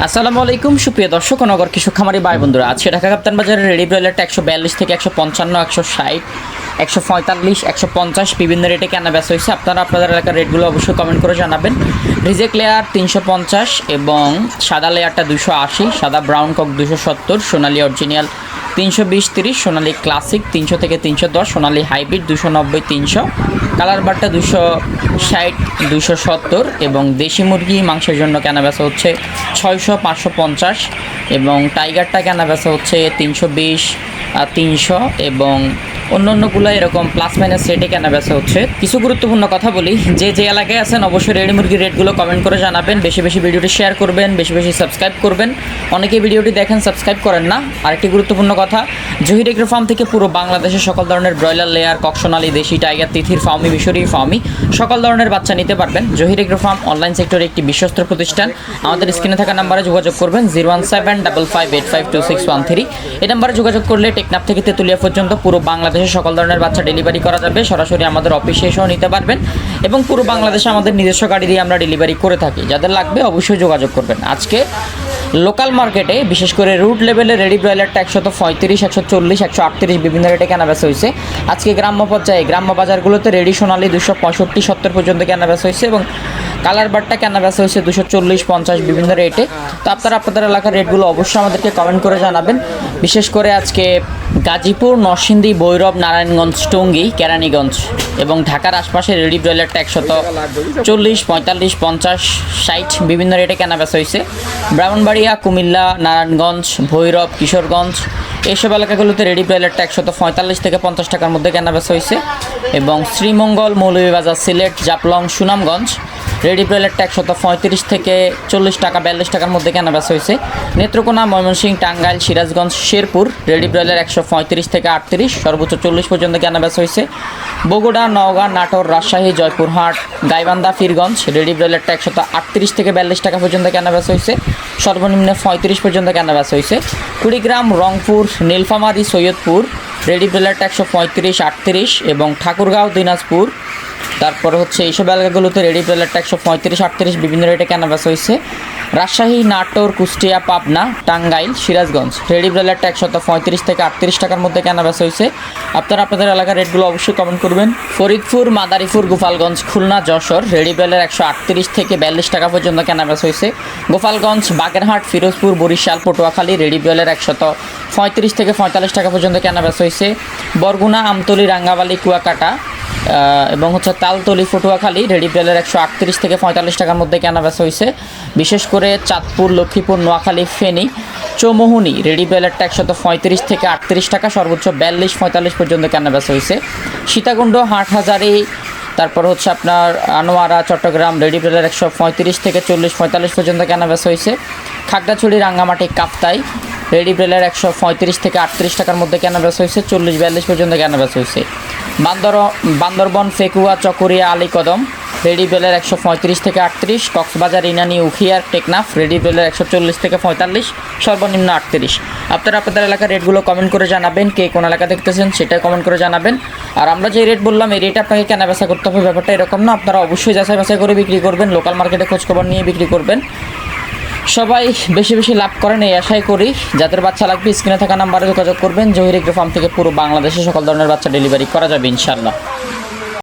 আসসালামু আলাইকুম সুপ্রিয় দর্শক ও নগর কৃষক খামারি ভাই বন্ধুরা, আজকে ঢাকা কাপ্তান বাজারে রেডি ব্রয়লারটা 142 থেকে 155, 160, 145, 150 বিভিন্ন রেটে কেনা বেচা হয়েছে। আপনারা আপনাদের এলাকার রেটগুলো অবশ্যই কমেন্ট করে জানাবেন। রিজেক্ট লেয়ার 350 এবং সাদা লেয়ারটা 280, সাদা ব্রাউন কক 270, সোনালি অরিজিনাল 320-30, সোনালি ক্লাসিক 300 থেকে 310, সোনালি হাইব্রিড 290, 300, কালার বারটা 260, 270 এবং দেশি মুরগি মাংসের জন্য কেনা বেচা হচ্ছে 600, 550 এবং টাইগারটা কেনা বেচা হচ্ছে 320, 300 এবং অন্যান্যগুলো এরকম প্লাস মাইনাস রেটে কেনা বেচা হচ্ছে। কিছু গুরুত্বপূর্ণ কথা বলি, যে এলাকায় আছেন অবশ্যই রেডি মুরগির রেটগুলো কমেন্ট করে জানাবেন, বেশি বেশি ভিডিওটি শেয়ার করবেন, বেশি বেশি সাবস্ক্রাইব করবেন। অনেকেই ভিডিওটি দেখেন সাবস্ক্রাইব করেন না। আরেকটি গুরুত্বপূর্ণ কথা, জহির এগ্রো ফার্ম থেকে পুরো বাংলাদেশে সকল ধরনের ব্রয়লার লেয়ার, ককসোনালি, দেশি, টাইগার, তিথির, ফার্মি, মিশরি, ফার্মি সকল ধরনের বাচ্চা নিতে পারবেন। জহির এগ্রো ফার্ম অনলাইন সেক্টরে একটি বিশ্বস্ত প্রতিষ্ঠান। আমাদের স্ক্রিনে থাকা নাম্বারে যোগাযোগ করবেন 01755852613। এই নাম্বারে যোগাযোগ করলে টেকনাফ থেকে তেতুলিয়া পর্যন্ত পুরো বাংলাদেশে সকল ধরনের বাচ্চা ডেলিভারি করা যাবে। সরাসরি আমাদের অফিসে এসেও নিতে পারবেন এবং পুরো বাংলাদেশে আমাদের নিজস্ব গাড়ি দিয়ে আমরা ডেলিভারি করে থাকি। যাদের লাগবে অবশ্যই যোগাযোগ করবেন। আজকে লোকাল মার্কেটে বিশেষ করে রুট লেভেলে রেডি ব্রয়লারটা 135, 140, 138 বিভিন্ন রেটে কেনা বেচা হয়েছে। আজকে গ্রাম্য পর্যায়ে গ্রাম্য বাজারগুলোতে রেডি সোনালি 265, 70 পর্যন্ত কেনা বেচা হয়েছে এবং কালার বারটা কেনা বেচা হয়েছে 240, 50 বিভিন্ন রেটে। তো আপনারা আপনাদের এলাকার রেটগুলো অবশ্যই আমাদেরকে কমেন্ট করে জানাবেন। বিশেষ করে আজকে গাজীপুর, নরসিংদী, ভৈরব, নারায়ণগঞ্জ, টঙ্গী, কেরানীগঞ্জ এবং ঢাকার আশপাশে রেডি ব্রয়লারটা 140, 45, 50, 60 বিভিন্ন রেটে কেনা বেচা হয়েছে। ব্রাহ্মণবাড়িয়া, কুমিল্লা, নারায়ণগঞ্জ, ভৈরব, কিশোরগঞ্জ এইসব এলাকাগুলোতে রেডি ব্রয়লারটা 145 থেকে 50 টাকার মধ্যে কেনা বেচা হয়েছে এবং শ্রীমঙ্গল, মৌলভীবাজার, সিলেট, জাফলং, সুনামগঞ্জ রেডি ব্রয়লারটা 135 থেকে 40 টাকা, 42 টাকার মধ্যে কেনা বেচা হয়েছে। নেত্রকোনা, ময়মনসিংহ, টাঙ্গাইল, সিরাজগঞ্জ, শেরপুর রেডি ব্রয়লার 135 থেকে 38, সর্বোচ্চ 40 পর্যন্ত কেনা বেচা হয়েছে। বগুড়া, নওগাঁ, নাটোর, রাজশাহী, জয়পুরহাট, গাইবান্ধা, ফিরগঞ্জ রেডি ব্রয়লারটা 138 থেকে 42 টাকা পর্যন্ত কেনা বেচা হয়েছে। সর্বনিম্ন 35 পর্যন্ত কেনা বেচা হয়েছে। কুড়িগ্রাম, রংপুর, নীলফামারী, সৈয়দপুর রেডি ব্রয়লারটা 135, 38 এবং ঠাকুরগাঁও, দিনাজপুর তারপরে হচ্ছে এইসব এলাকাগুলোতে রেডি ব্রয়লারটা 135, 38 বিভিন্ন রেটে কেনা বেচা হয়েছে। রাজশাহী, নাটোর, কুষ্টিয়া, পাবনা, টাঙ্গাইল, সিরাজগঞ্জ রেডি ব্রয়লারটা 135 থেকে 38 টাকার মধ্যে কেনা বেচা হয়েছে। আপনারা আপনাদের এলাকার রেটগুলো অবশ্যই কমেন্ট করবেন। ফরিদপুর, মাদারীপুর, গোপালগঞ্জ, খুলনা, যশোর রেডি ব্রয়লার 138 থেকে 42 টাকা পর্যন্ত কেনা বেচা হয়েছে। গোপালগঞ্জ, বাগেরহাট, ফিরোজপুর, বরিশাল, পটুয়াখালী রেডি ব্রয়লার 135 থেকে 45 টাকা পর্যন্ত কেনা বেচা হয়েছে। বরগুনা, আমতলী, রাঙ্গাবালি, কুয়াকাটা এবং হচ্ছে তালতলি, পটুয়াখালী রেডি ব্রয়লার 138 থেকে 45 টাকার মধ্যে কেনা বেচা হয়েছে। বিশেষ করে চাঁদপুর, লক্ষ্মীপুর, নোয়াখালী, ফেনী, চৌমোহনী রেডি ব্রয়লারটা 135 থেকে 38 টাকা, সর্বোচ্চ 42-45 পর্যন্ত কেনা বেচা হয়েছে। সীতাকুণ্ড, হাটহাজারী, তারপর হচ্ছে আপনার আনোয়ারা, চট্টগ্রাম রেডি ব্রয়লার 135 থেকে 40-45 পর্যন্ত কেনা বেচা হয়েছে। খাগড়াছড়ি, রাঙ্গামাটি, কাপ্তাই রেডি ব্রয়লার 135 থেকে 38 টাকার মধ্যে কেনা বেচা হয়েছে। 40-42 পর্যন্ত কেনা বেচা হয়েছে। বান্দরবন, ফেকুয়া, চকরিয়া, আলীকদম রেডি ব্রয়লার 135 থেকে 38, কক্সবাজার, ইনানি, উখিয়ার, টেকনাফ রেডি ব্রয়লার 140 থেকে 45, সর্বনিম্ন 38। আপনারা আপনাদের এলাকার রেটগুলো কমেন্ট করে জানাবেন। কে কোন এলাকা দেখতেছেন সেটা কমেন্ট করে জানাবেন। আর আমরা যে রেট বললাম এই রেটে আপনাকে কেনা বেচা করতে হবে, ব্যাপারটা এরকম না। আপনারা অবশ্যই যাচাই বাছাই করে বিক্রি করবেন, লোকাল মার্কেটে খোঁজখবর নিয়ে বিক্রি করবেন। সবাই বেশি বেশি লাভ করেন এই আশাই করি। যাদের বাচ্চা লাগবে স্ক্রিনে থাকা নাম্বারে যোগাযোগ করবেন। জহির এগ্রো ফার্ম থেকে পুরো বাংলাদেশে সকল ধরনের বাচ্চা ডেলিভারি করা যাবে ইনশাআল্লাহ।